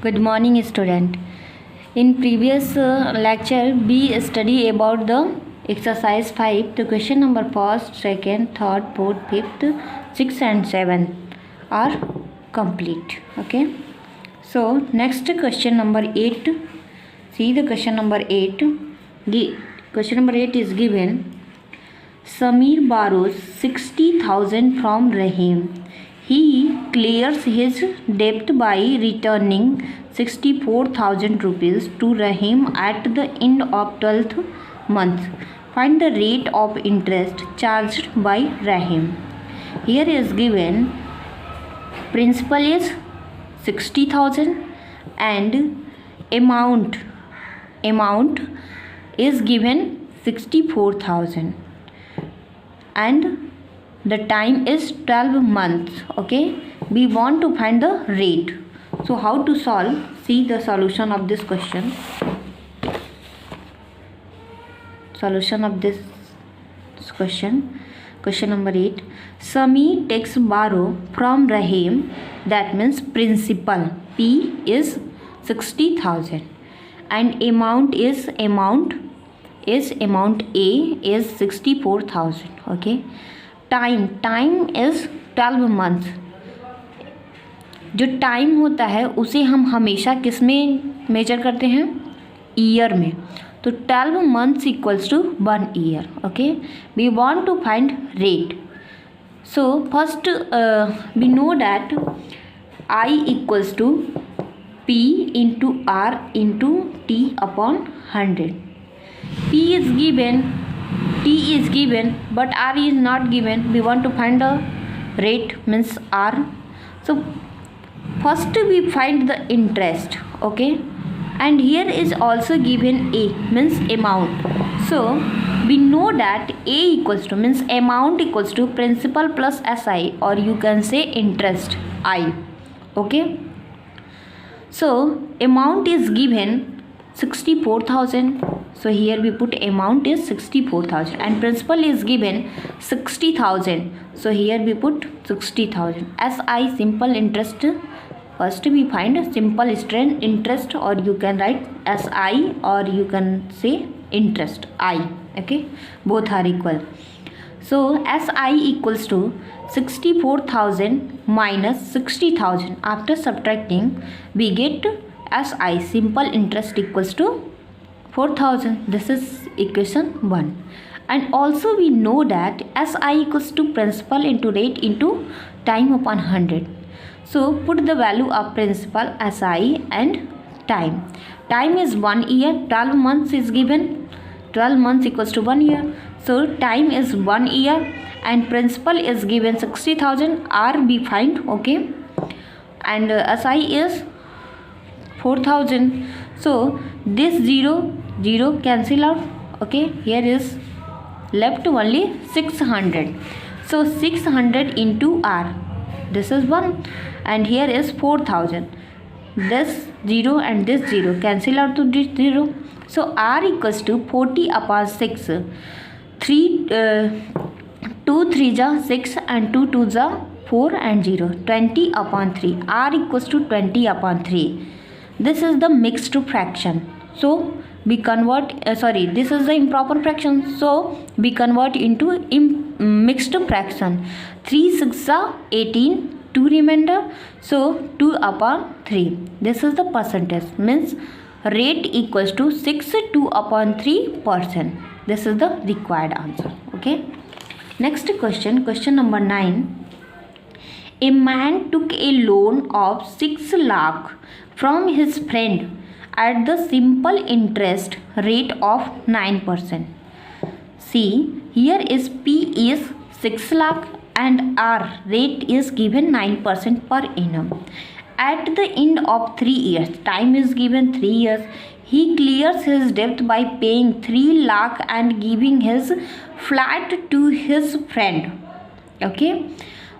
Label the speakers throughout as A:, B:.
A: Good morning, student. In previous lecture, we study about the exercise 5. The question number 1st, 2nd, 3rd, 4th, 5th, 6th and 7th are complete. Okay. So next question number 8. See the question number 8. Question number 8 is given. Samir borrows 60,000 from Rahim. He clears his debt by returning 64,000 rupees to Rahim at the end of 12th month. Find the rate of interest charged by Rahim. Here is given principal is 60,000 and amount is given 64,000 and the time is 12 months. Okay, we want to find the rate. So how to solve? See the solution of this question. Solution of this question number 8. Samir takes borrow from Rahim, that means principal P is 60,000 and amount A is 64,000. okay, time is 12 month. जो time होता है उसे हम हमेशा किस में major करते हैं? ईयर में. तो 12 months equals to 1 year. Okay, we want to find rate. So first we know that I equals to P into R into T upon 100. P is given, T is given, but R is not given. We want to find the rate, means R. So first we find the interest. Okay, and here is also given A, means amount. So we know that A equals to, means amount equals to principal plus SI, or you can say interest I. Okay, so amount is given 64,000. So here we put amount is 64,000 and principal is given 60,000. So here we put 60,000. SI simple interest. First we find simple interest, or you can write SI, or you can say interest I. Okay, both are equal. So SI equals to 64,000 minus 60,000. After subtracting we get SI simple interest equals to 4,000. This is equation 1. And also we know that SI equals to principal into rate into time upon 100. So put the value of principal, SI and time. Time is 1 year. 12 months is given. 12 months equals to 1 year. So time is 1 year and principal is given 60,000. R we find. Okay, and SI is 4,000. So this 0 cancel out. Okay, here is left only 600. So 600 into R, this is 1, and here is 4,000. This 0 and this 0 cancel out to this 0. So R equals to 40 upon 6. 2 3 ja 6 and 2 2 ja 4 and 0. 20 upon 3. R equals to 20 upon 3. This is the mixed fraction. So we convert, this is the improper fraction. So we convert into mixed fraction. 3 6 are 18, 2 remainder. So 2 upon 3. This is the percentage, means rate equals to 62 upon 3%. This is the required answer. Okay. Next question number 9. A man took a loan of 6 lakh from his friend at the simple interest rate of 9%. See, here is P is 6 lakh and R rate is given 9% per annum. At the end of 3 years, time is given 3 years, he clears his debt by paying 3 lakh and giving his flat to his friend. Okay,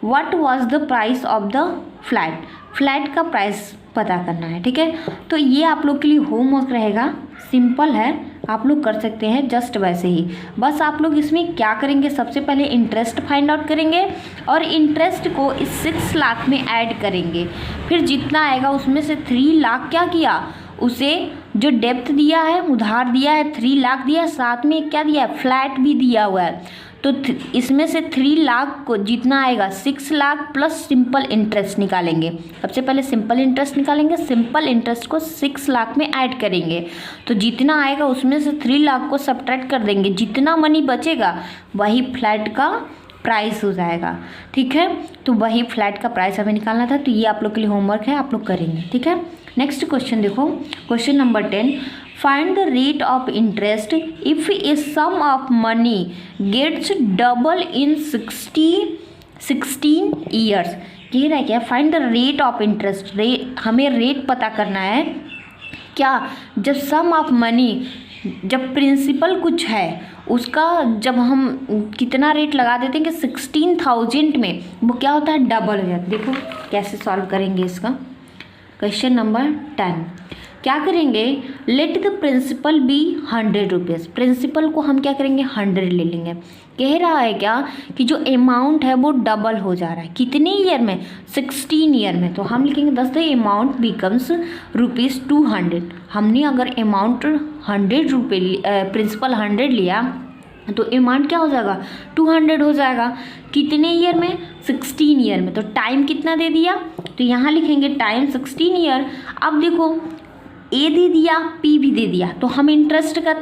A: what was the price of the flat? Flat का price पता करना है. ठीक है, तो ये आप लोग के लिए होमवर्क रहेगा. सिंपल है, आप लोग कर सकते हैं जस्ट वैसे ही। बस आप लोग इसमें क्या करेंगे, सबसे पहले इंटरेस्ट फाइंड आउट करेंगे और इंटरेस्ट को इस 6 लाख में ऐड करेंगे। फिर जितना आएगा उसमें से 3 लाख क्या किया, उसे जो डेप्थ दिया है, उधार दिया है, 3 लाख दिया, साथ में क्या दिया है, फ्लैट भी दिया हुआ है। तो इसमें से 3 लाख को जितना आएगा 6 लाख प्लस सिंपल इंटरेस्ट निकालेंगे। सबसे पहले सिंपल इंटरेस्ट निकालेंगे, सिंपल इंटरेस्ट को 6 लाख में ऐड करेंगे। तो जितना आएगा उसमें से 3 लाख को सब्ट्रैक्ट कर देंगे, जितना मनी बचेगा वही फ्लैट का प्राइस हो जाएगा। ठीक है, तो वही फ्लैट का प्राइस हमें निकालना था। तो ये आप लोग के लिए होमवर्क है, आप लोग करेंगे। ठीक है, नेक्स्ट क्वेश्चन देखो, question number 10, find the rate of interest if a sum of money gets double in 16 years. कह रहा है क्या, find the rate of interest, हमें रेट पता करना है क्या, जब सम ऑफ मनी, जब प्रिंसिपल कुछ है उसका जब हम कितना रेट लगा देते हैं कि 16,000 में वो क्या होता है, डबल हो जाता है। देखो कैसे सॉल्व करेंगे इसका। क्वेश्चन नंबर 10, क्या करेंगे, let the principal be 100 rupees. Principal को हम क्या करेंगे, 100 ले लेंगे। कह रहा है क्या कि जो अमाउंट है वो डबल हो जा रहा है, कितने ईयर में, 16 ईयर में। तो हम लिखेंगे दस द अमाउंट बिकम्स ₹200। हमने अगर अमाउंट 100 रुपये, प्रिंसिपल 100 लिया तो अमाउंट क्या हो जाएगा, 200 हो जाएगा। कितने ईयर में, 16 ईयर में। तो टाइम कितना दे दिया, तो यहाँ लिखेंगे टाइम 16 ईयर। अब देखो ए दे दिया, पी भी दे दिया, तो हम इंटरेस्ट का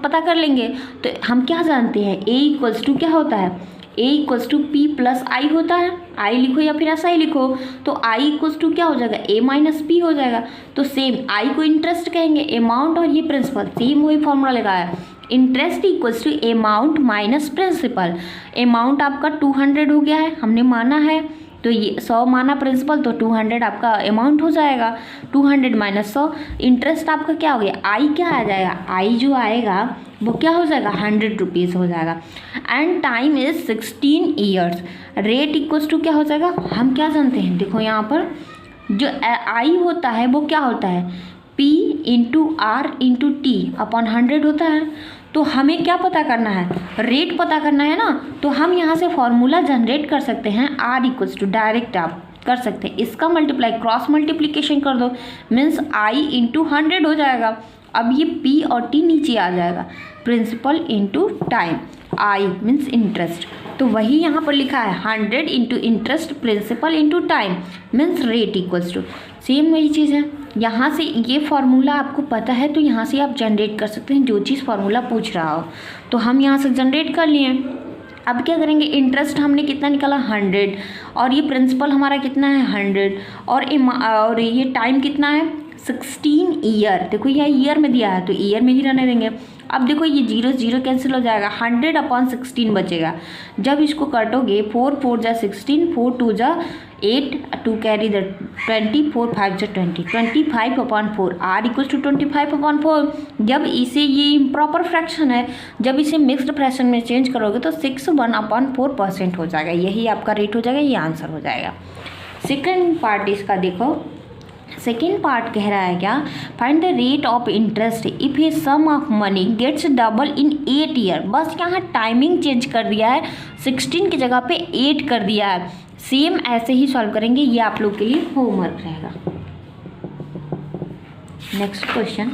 A: पता कर लेंगे। तो हम क्या जानते हैं, ए इक्वल्स टू क्या होता है, ए equals to P plus I होता है। आई लिखो या फिर ऐसा ही लिखो, तो आई इक्वल्स टू क्या हो जाएगा, ए माइनस पी हो जाएगा। तो सेम आई को इंटरेस्ट कहेंगे, अमाउंट और ये प्रिंसिपल, सेम वही फॉर्मूला लगाया है। Interest equals to amount minus principal. Amount आपका 200 हो गया है, हमने माना है, तो ये 100 माना प्रिंसिपल, तो 200 आपका अमाउंट हो जाएगा। 200 माइनस 100, इंटरेस्ट आपका क्या हो गया, आई क्या आ जाएगा, आई जो आएगा वो क्या हो जाएगा, 100 रुपीज़ हो जाएगा। And time is 16 years. Rate equals to क्या हो जाएगा, हम क्या जानते हैं, देखो यहाँ पर जो आई होता है वो क्या होता है, P into R into T upon 100 होता है। तो हमें क्या पता करना है, रेट पता करना है ना। तो हम यहाँ से फॉर्मूला जनरेट कर सकते हैं, R इक्वल्स टू, डायरेक्ट आप कर सकते हैं, इसका मल्टीप्लाई क्रॉस मल्टीप्लिकेशन कर दो, मीन्स I इंटू 100 हो जाएगा। अब ये P और T नीचे आ जाएगा, principal into time, I means interest. तो वही यहाँ पर लिखा है 100 into interest principal into time means rate equals to, same वही चीज़ है। यहाँ से ये फार्मूला आपको पता है तो यहाँ से आप जनरेट कर सकते हैं, जो चीज़ फार्मूला पूछ रहा हो। तो हम यहाँ से जनरेट कर लिए। अब क्या करेंगे, इंटरेस्ट हमने कितना निकाला 100, और ये प्रिंसिपल हमारा कितना है 100, और ये टाइम कितना है 16 ईयर। देखो यह ईयर में दिया है तो ईयर में ही रहने देंगे। अब देखो ये 0 0 कैंसिल हो जाएगा, 100 अपॉन 16 बचेगा। जब इसको काटोगे 4 4 जा 16, 4 2 जा 8, 2 कैरी द 20, 4 5 जा 20, 25 upon 4, R equal to 25 upon 4। जब इसे, ये इम्प्रॉपर फ्रैक्शन है, जब इसे मिक्स्ड फ्रैक्शन में चेंज करोगे तो 61/4% हो जाएगा। यही आपका रेट हो जाएगा, ये आंसर हो जाएगा। सेकेंड पार्ट इसका देखो, सेकेंड पार्ट कह रहा है क्या, find the rate of interest if a sum of money gets double in 8 year. बस यहाँ टाइमिंग चेंज कर दिया है, 16 की जगह पे 8 कर दिया है। सेम ऐसे ही सॉल्व करेंगे, ये आप लोग के लिए होमवर्क रहेगा। Next question,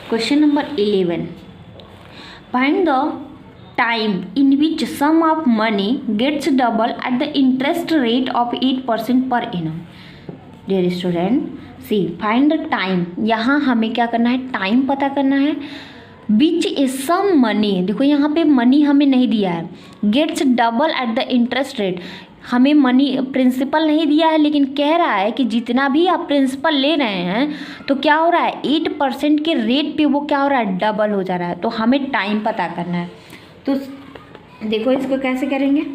A: question number 11, find the time in which sum of money gets double at the interest rate of 8% per annum. Dear student, see find the time, यहाँ हमें क्या करना है, टाइम पता करना है। विच इज सम मनी, देखो यहाँ पे मनी हमें नहीं दिया है, gets double at the interest rate, हमें मनी प्रिंसिपल नहीं दिया है, लेकिन कह रहा है कि जितना भी आप प्रिंसिपल ले रहे हैं तो क्या हो रहा है, 8% के रेट पे वो क्या हो रहा है, डबल हो जा रहा है। तो हमें टाइम पता करना है। तो देखो इसको कैसे करेंगे,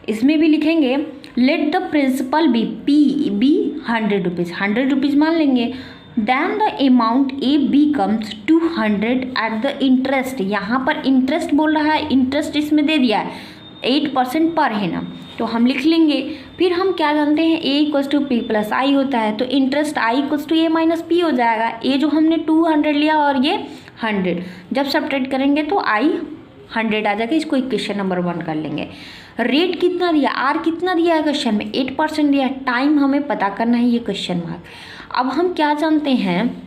A: इसमें भी लिखेंगे let the principal be be 100 rupees, 100 rupees मान लेंगे। Then the amount a becomes 200 at the interest, यहाँ पर इंटरेस्ट बोल रहा है, इंटरेस्ट इसमें दे दिया है 8% पर है ना, तो हम लिख लेंगे फिर हम क्या जानते हैं, A equals to P plus I होता है, तो interest I equals to A minus P हो जाएगा। ए जो हमने 200 लिया और ये 100, जब सब्ट्रैक्ट करेंगे तो आई 100 आ जाएगा। इसको इक्वेशन नंबर 1 कर लेंगे। रेट कितना दिया, आर कितना दिया है क्वेश्चन में, 8% दिया है। टाइम हमें पता करना है, ये क्वेश्चन मार्क। अब हम क्या जानते हैं,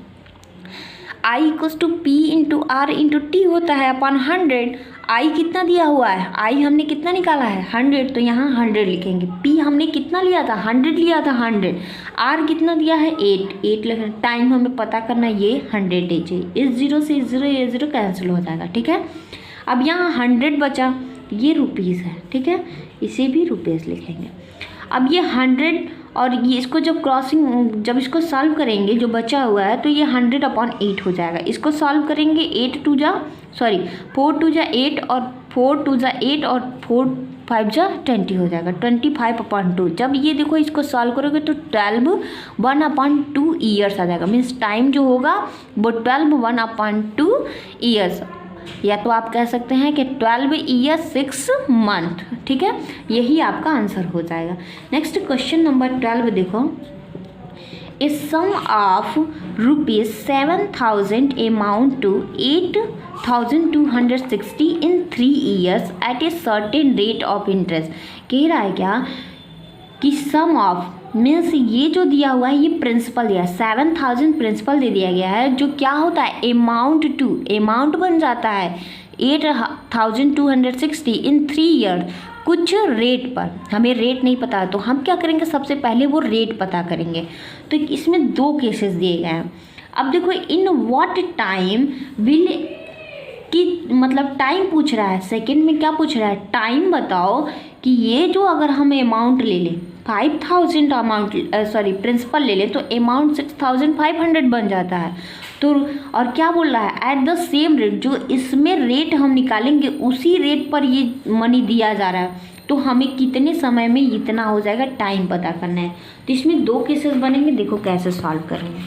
A: I equals to P into R into T होता है अपॉन 100। आई कितना दिया हुआ है, आई हमने कितना निकाला है 100, तो यहाँ 100 लिखेंगे। पी हमने कितना लिया था 100 लिया था 100। आर कितना दिया है 8 लिखेंगे। टाइम हमें पता करना है, ये 100 एज है। इस 0 से इस 0 ये 0 कैंसिल हो जाएगा, ठीक है। अब यहाँ 100 बचा, ये रुपीज़ है, ठीक है, इसे भी रुपीज़ लिखेंगे। अब ये 100 और ये इसको जब इसको सॉल्व करेंगे, जो बचा हुआ है, तो ये 100/8 हो जाएगा। इसको सॉल्व करेंगे, 4 2 जा 8 और 4 2 जा 8 और 4 5 जा 20 हो जाएगा, 25/2। जब ये देखो इसको सॉल्व करोगे तो 12 1/2 ईयर्स आ जाएगा। मीन्स टाइम जो होगा वो 12 1/2 ईयर्स, या तो आप कह सकते हैं कि 12 ईयर 6 मंथ, ठीक है। यही आपका आंसर हो जाएगा। नेक्स्ट क्वेश्चन नंबर 12 देखो। A sum of ₹7,000 amount to 8,260 in 3 years at a certain rate of interest. कह रहा है क्या कि सम ऑफ मीन्स ये जो दिया हुआ है ये प्रिंसिपल दिया है, 7,000 प्रिंसिपल दे दिया गया है, जो क्या होता है अमाउंट टू, अमाउंट बन जाता है 8,260 इन 3 ईयर, कुछ रेट पर। हमें रेट नहीं पता है तो हम क्या करेंगे, सबसे पहले वो रेट पता करेंगे। तो इसमें 2 केसेस दिए गए हैं। अब देखो इन व्हाट टाइम विल कि मतलब टाइम पूछ रहा है, सेकंड में क्या पूछ रहा है, टाइम बताओ कि ये जो अगर हम अमाउंट ले लें 5,000 अमाउंट प्रिंसिपल ले लें तो अमाउंट 6,500 बन जाता है। तो और क्या बोल रहा है, एट द सेम रेट, जो इसमें रेट हम निकालेंगे उसी रेट पर ये मनी दिया जा रहा है, तो हमें कितने समय में इतना हो जाएगा, टाइम पता करना है। तो इसमें 2 केसेस बनेंगे, देखो कैसे सॉल्व करेंगे।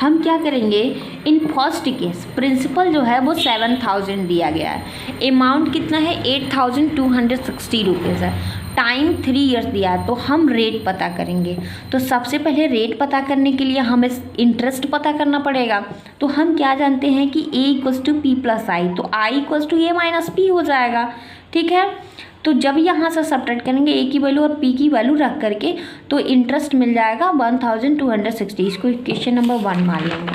A: हम क्या करेंगे, इन फर्स्ट केस प्रिंसिपल जो है वो 7,000 दिया गया है, अमाउंट कितना है 8,260 रुपीज़ है, टाइम 3 ईयर्स दिया है, तो हम रेट पता करेंगे। तो सबसे पहले रेट पता करने के लिए हमें इंटरेस्ट पता करना पड़ेगा। तो हम क्या जानते हैं कि A equals to P plus I, तो I equals to A minus P हो जाएगा, ठीक है। तो जब यहाँ से सब्ट्रैक्ट करेंगे ए की वैल्यू और पी की वैल्यू रख करके, तो इंटरेस्ट मिल जाएगा 1,260। इसको इक्वेशन नंबर 1 मान लेंगे।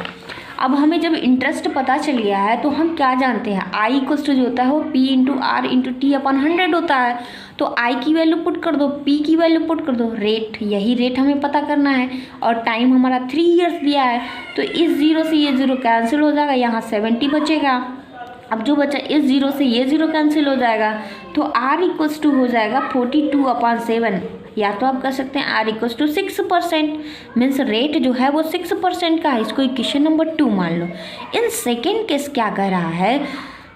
A: अब हमें जब इंटरेस्ट पता चल गया है तो हम क्या जानते हैं, आई इक्वल्स टू जो होता है वो P into R into T upon 100 होता है। तो आई की वैल्यू पुट कर दो, पी की वैल्यू पुट कर दो, रेट, यही रेट हमें पता करना है। और टाइम हमारा 3 ईयर्स दिया है, तो इस 0 से ये 0 कैंसिल हो जाएगा, यहाँ 70 बचेगा। अब जो बचा इस 0 से ये 0 कैंसिल हो जाएगा, तो आर इक्वल्स टू हो जाएगा 42/7, या तो आप कर सकते हैं R equals to 6%। Means rate जो है वो 6% का है। इसको इक्वेशन नंबर 2 मान लो। इन सेकेंड केस क्या कह रहा है,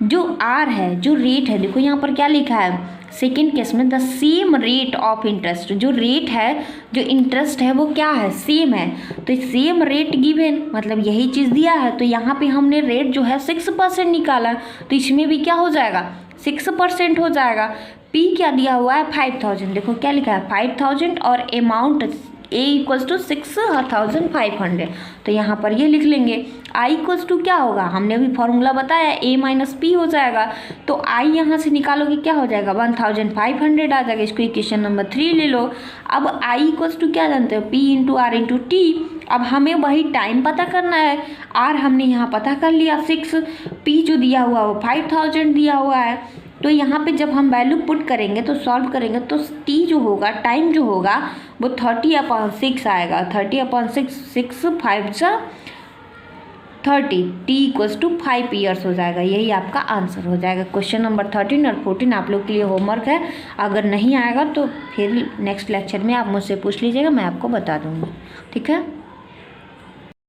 A: जो आर है, जो रेट है, देखो यहाँ पर क्या लिखा है सेकेंड केस में, the same rate of interest, जो रेट है, जो इंटरेस्ट है वो क्या है, सेम है। तो सेम रेट गिवन मतलब यही चीज़ दिया है, तो यहाँ पे हमने रेट जो है 6% निकाला, तो इसमें भी क्या हो जाएगा 6% हो जाएगा। पी क्या दिया हुआ है 5,000, देखो क्या लिखा है 5,000 और अमाउंट ए इक्वल्स टू 6,500, तो यहाँ पर ये लिख लेंगे। आई इक्वल्स टू क्या होगा, हमने अभी फॉर्मूला बताया ए माइनस पी हो जाएगा, तो आई यहाँ से निकालोगे क्या हो जाएगा 1,500 आ जाएगा। इसको इक्वेशन नंबर 3 ले लो। अब आई इक्वल्स टू क्या जानते हो, P into R into T. अब हमें वही टाइम पता करना है, आर हमने यहाँ पता कर लिया 6, पी जो दिया हुआ वो 5,000 दिया हुआ है। तो यहाँ पे जब हम वैल्यू पुट करेंगे तो सॉल्व करेंगे तो टी जो होगा, टाइम जो होगा वो 30/6 आएगा। 30/6, 6 5 30, टी इक्वल्स टू 5 ईयर्स हो जाएगा। यही आपका आंसर हो जाएगा। क्वेश्चन नंबर 13 और 14 आप लोग के लिए होमवर्क है। अगर नहीं आएगा तो फिर नेक्स्ट लेक्चर में आप मुझसे पूछ लीजिएगा, मैं आपको बता दूँगी, ठीक है।